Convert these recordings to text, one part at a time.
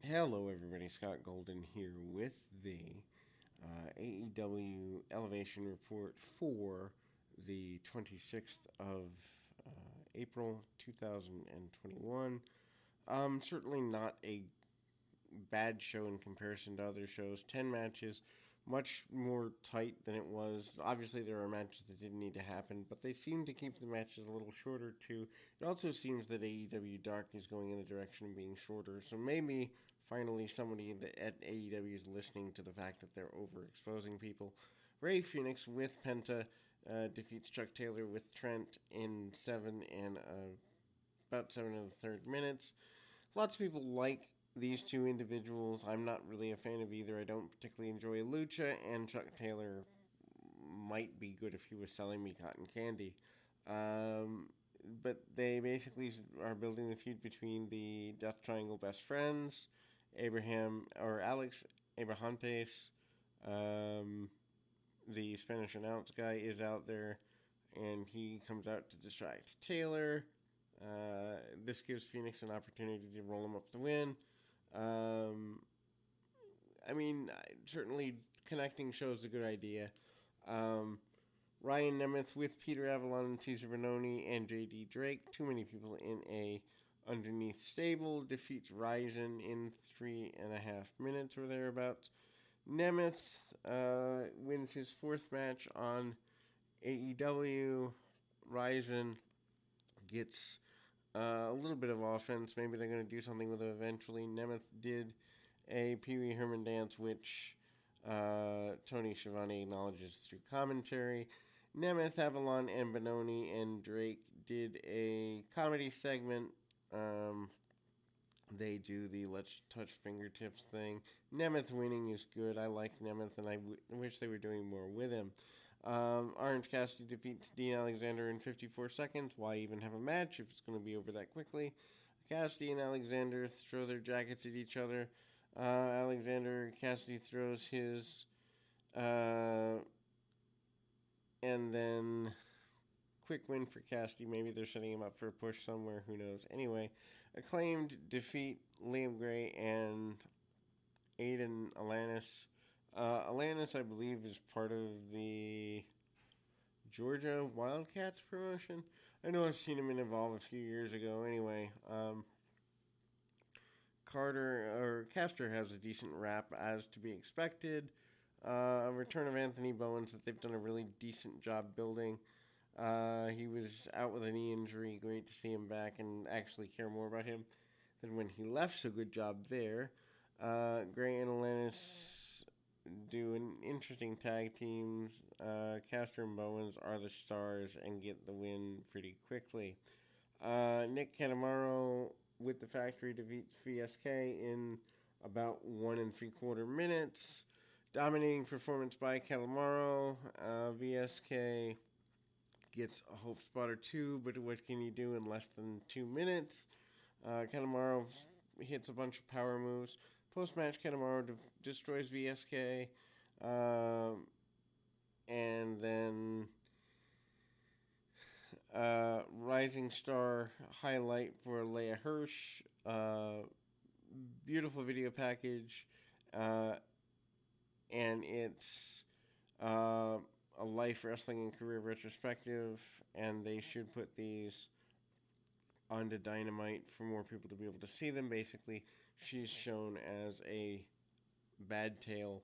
Hello, everybody. Scott Golden here with the AEW Elevation Report for the 26th of April 2021. Certainly not a bad show in comparison to other shows. 10 matches, much more tight than it was. Obviously, there are matches that didn't need to happen, but they seem to keep the matches a little shorter, too. It also seems that AEW Dark is going in the direction of being shorter, so maybe finally somebody at AEW is listening to the fact that they're overexposing people. Ray Phoenix with Penta defeats Chuck Taylor with Trent in about 7 and a third minutes. Lots of people like these two individuals. I'm not really a fan of either. I don't particularly enjoy Lucha, and Chuck Taylor might be good if he was selling me cotton candy. But they basically are building the feud between the Death Triangle best friends, Alex Abrahantes. The Spanish announce guy is out there, and he comes out to distract Taylor. This gives Phoenix an opportunity to roll him up the win. Um, certainly connecting shows a good idea. Um, Ryan Nemeth with Peter Avalon and Cesar Bononi and JD Drake. Too many people in a underneath stable. Defeats Ryzen in 3.5 minutes or thereabouts. Nemeth wins his fourth match on AEW. Ryzen gets a little bit of offense. Maybe they're going to do something with him eventually. Nemeth did a Pee Wee Herman dance, which Tony Schiavone acknowledges through commentary. Nemeth, Avalon, and Bononi and Drake did a comedy segment. They do the let's touch fingertips thing. Nemeth winning is good. I like Nemeth, and I wish they were doing more with him. Orange Cassidy defeats Dean Alexander in 54 seconds. Why even have a match if it's going to be over that quickly? Cassidy and Alexander throw their jackets at each other. Cassidy throws his, and then quick win for Cassidy. Maybe they're setting him up for a push somewhere. Who knows? Anyway, Acclaimed defeat Liam Gray and Aiden Alanis. Alanis, I believe, is part of the Georgia Wildcats promotion. I know I've seen him in Evolve a few years ago. Anyway, Caster has a decent rap as to be expected. A return of Anthony Bowens that they've done a really decent job building. He was out with a knee injury. Great to see him back and actually care more about him than when he left. So good job there. Gray and Alanis do an interesting tag team. Caster and Bowens are the stars and get the win pretty quickly. Nick Canamaro with the factory defeats VSK in about 1 3/4 minutes. Dominating performance by Calamaro. VSK gets a hope spot or two, but what can you do in less than 2 minutes? Calamaro hits a bunch of power moves. Post-match, Calamaro destroys VSK. And then Rising Star highlight for Leia Hirsch. Beautiful video package. And it's a life wrestling and career retrospective, and they should put these onto Dynamite for more people to be able to see them. Basically, she's shown as a bad tail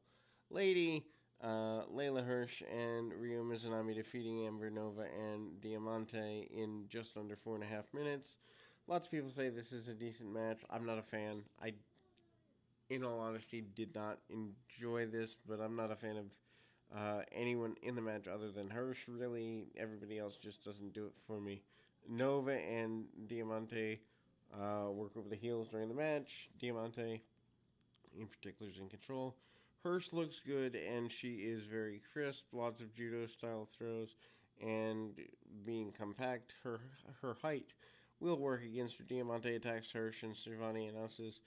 lady. Layla Hirsch and Ryo Mizunami defeating Amber Nova and Diamante in just under 4.5 minutes. Lots of people say this is a decent match. I'm not a fan. I, in all honesty, did not enjoy this, but I'm not a fan of anyone in the match other than Hirsch, really. Everybody else just doesn't do it for me. Nova and Diamante work over the heels during the match. Diamante, in particular, is in control. Hirsch looks good, and she is very crisp. Lots of judo-style throws, and being compact, her height will work against her. Diamante attacks Hirsch, and Schiavone announces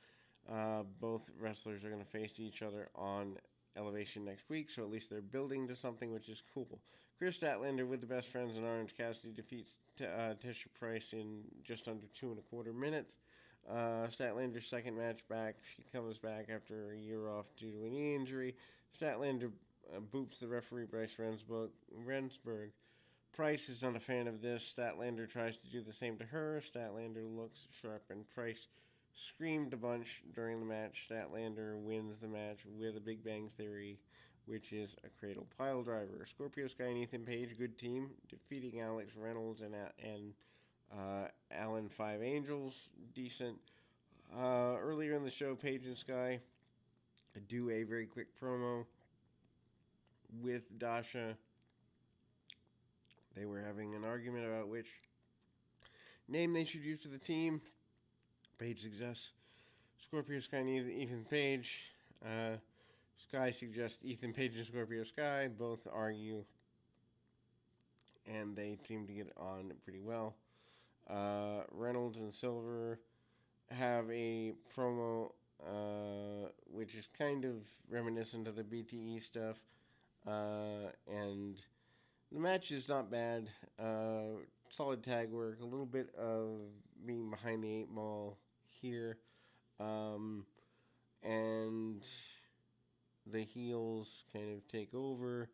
both wrestlers are going to face each other on Elevation next week, so at least they're building to something, which is cool. Chris Statlander with the best friends in Orange Cassidy defeats Tisha Price in just under 2 1/4 minutes. Statlander's second match back. She comes back after a year off due to a knee injury. Statlander boops the referee Bryce Rensburg. Price is not a fan of this. Statlander tries to do the same to her. Statlander looks sharp, and Price screamed a bunch during the match. Statlander wins the match with a Big Bang Theory, which is a cradle pile driver. Scorpio Sky and Ethan Page, good team, defeating Alex Reynolds and Alan Five Angels, decent. Earlier in the show, Page and Sky do a very quick promo with Dasha. They were having an argument about which name they should use for the team. Page suggests Scorpio Sky and Ethan Page. Sky suggests Ethan Page and Scorpio Sky. Both argue, and they seem to get on pretty well. Reynolds and Silver have a promo which is kind of reminiscent of the BTE stuff, and the match is not bad. Solid tag work, a little bit of being behind the eight ball here, and the heels kind of take over.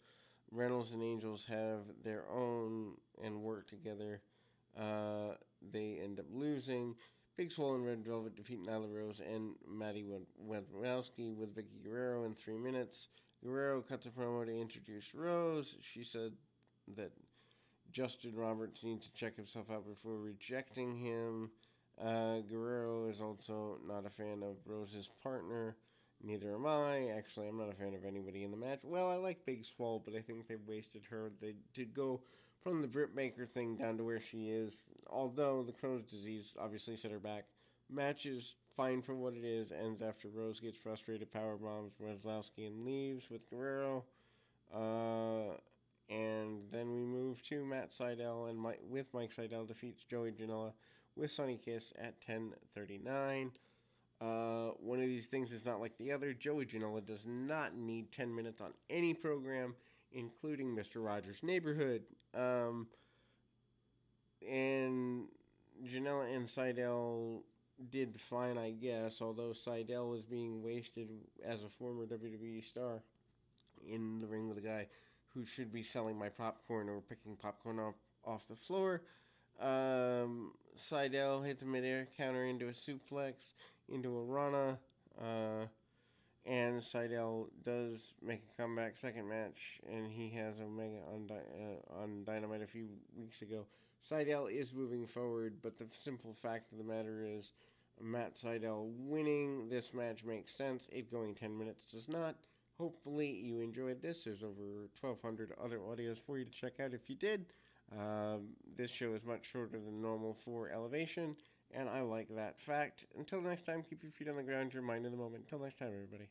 Reynolds and Angels have their own and work together. They end up losing. Big Swole and Red Velvet defeat Nyla Rose and Maddie Wendrowski with Vicky Guerrero in 3 minutes. Guerrero cuts a promo to introduce Rose. She said that Justin Roberts needs to check himself out before rejecting him. Guerrero is also not a fan of Rose's partner. Neither am I. Actually, I'm not a fan of anybody in the match. Well, I like Big Swole, but I think they've wasted her. They did go from the Britt Baker thing down to where she is. Although the Crohn's disease obviously set her back. Match is fine for what it is. Ends after Rose gets frustrated, powerbombs Wesłowski and leaves with Guerrero. And then we move to Matt Sydal, and Mike Sydal defeats Joey Janela with Sonny Kiss at 10:39. One of these things is not like the other. Joey Janela does not need 10 minutes on any program, including Mr. Rogers' Neighborhood. And Janela and Sydal did fine, I guess, although Sydal was being wasted as a former WWE star in the ring with a guy who should be selling my popcorn or picking popcorn off the floor. Sydal hits a midair counter into a suplex, into a Rana, and Sydal does make a comeback second match, and he has Omega on Dynamite a few weeks ago. Sydal is moving forward, but the simple fact of the matter is Matt Sydal winning this match makes sense. It going 10 minutes does not. Hopefully you enjoyed this. There's over 1,200 other audios for you to check out if you did. This show is much shorter than normal for Elevation, and I like that fact. Until next time, keep your feet on the ground, your mind in the moment. Until next time, everybody.